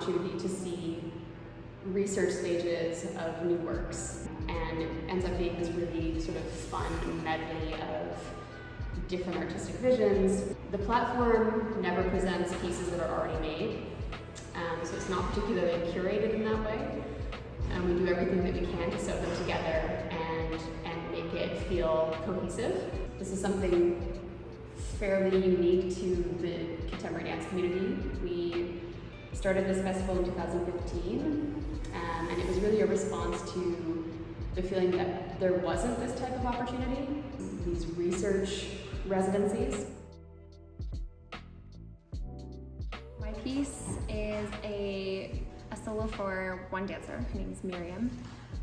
opportunity to see research stages of new works, and it ends up being this really sort of fun medley of different artistic visions. The platform never presents pieces that are already made, so it's not particularly curated in that way. We do everything that we can to sew them together and make it feel cohesive. This is something fairly unique to the contemporary dance community. We started this festival in 2015, and it was really a response to the feeling that there wasn't this type of opportunity, these research residencies. My piece is a solo for one dancer. Her name is Miriam,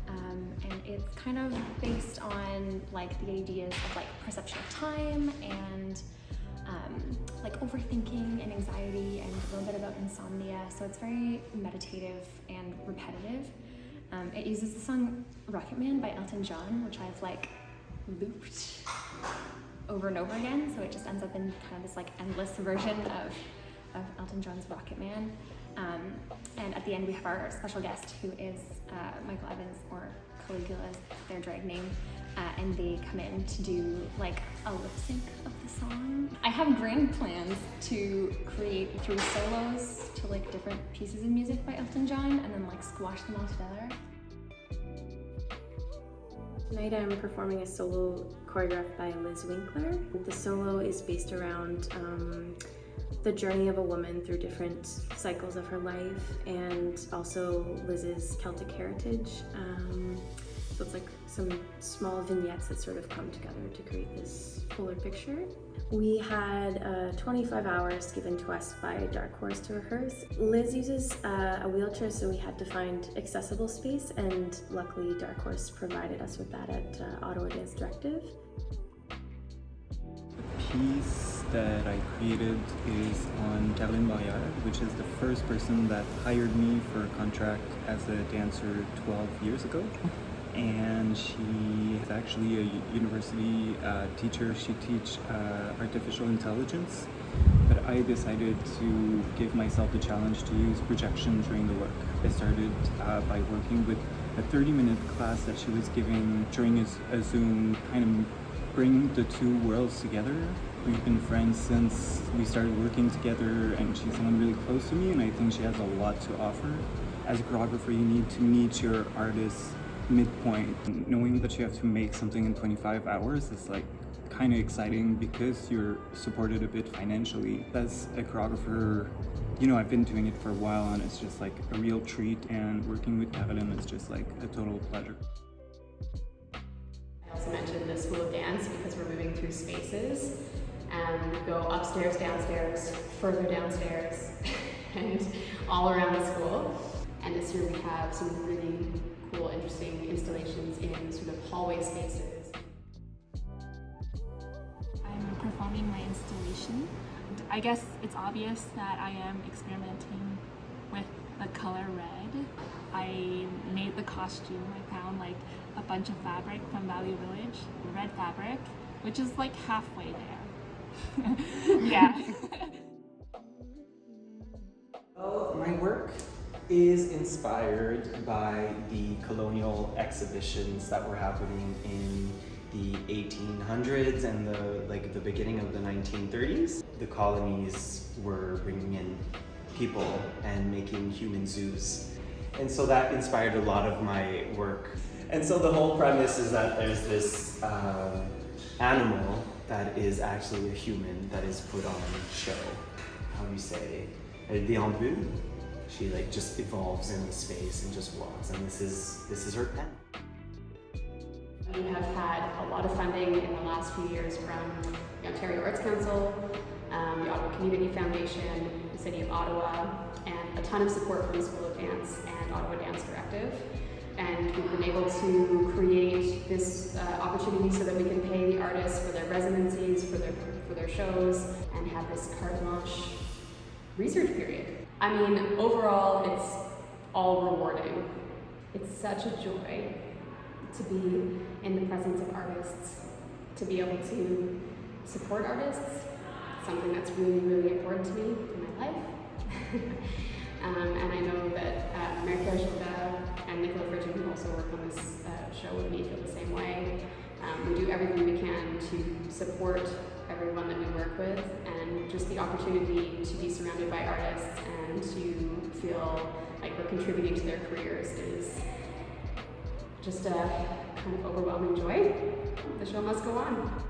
and it's kind of based on like the ideas of like perception of time and like overthinking and anxiety and a little bit about insomnia. So it's very meditative and repetitive. It uses the song Rocket Man by Elton John, which I've like looped over and over again. So it just ends up in kind of this like endless version of Elton John's Rocket Man. And at the end we have our special guest, who is Michael Evans, or Caligula is their drag name, and they come in to do like a lip sync of the song. I have grand plans to create 3 solos to like different pieces of music by Elton John and then like squash them all together. Tonight I'm performing a solo choreographed by Liz Winkelaar. The solo is based around the journey of a woman through different cycles of her life, and also Liz's Celtic heritage. So it's like some small vignettes that sort of come together to create this fuller picture. We had 25 hours given to us by Dark Horse to rehearse. Liz uses a wheelchair, so we had to find accessible space, and luckily Dark Horse provided us with that at Ottawa Dance Directive. The piece that I created is on Katherine-Ng, which is the first person that hired me for a contract as a dancer 12 years ago. And she is actually a university teacher. She teaches artificial intelligence, but I decided to give myself the challenge to use projection during the work. I started by working with a 30-minute class that she was giving during a Zoom, kind of bring the two worlds together. We've been friends since we started working together, and she's someone really close to me, and I think she has a lot to offer. As a choreographer, you need to meet your artist midpoint. Knowing that you have to make something in 25 hours is like kind of exciting because you're supported a bit financially. As a choreographer, you know, I've been doing it for a while, and it's just like a real treat, and working with Katherine is just like a total pleasure. I also mentioned the School of Dance because we're moving through spaces, and we go upstairs, downstairs, further downstairs, and all around the school. And this year we have some really cool, interesting installations in sort of hallway spaces. I'm performing my installation. I guess it's obvious that I am experimenting with the color red. I made the costume. I found like a bunch of fabric from Value Village, red fabric, which is like halfway there. Yeah. Well, my work is inspired by the colonial exhibitions that were happening in the 1800s and the beginning of the 1930s. The colonies were bringing in people and making human zoos. And so that inspired a lot of my work. And so the whole premise is that there's this animal that is actually a human that is put on show. How do you say? Elle déambule. She like just evolves in the space and just walks, and this is her pen. We have had a lot of funding in the last few years from the Ontario Arts Council, the Ottawa Community Foundation, the City of Ottawa, and a ton of support from the School of Dance and Ottawa Dance Directive. And we've been able to create this opportunity so that we can pay the artists for their residencies, for their shows, and have this carte blanche research period. I mean, overall, it's all rewarding. It's such a joy to be in the presence of artists, to be able to support artists, something that's really, really important to me in my life. And I know that Marie-Pier and Nicola Fridgen, who also work on this show with me, feel the same way. We do everything we can to support everyone that we work with, and just the opportunity to be surrounded by artists and to feel like we're contributing to their careers is just a kind of overwhelming joy. The show must go on.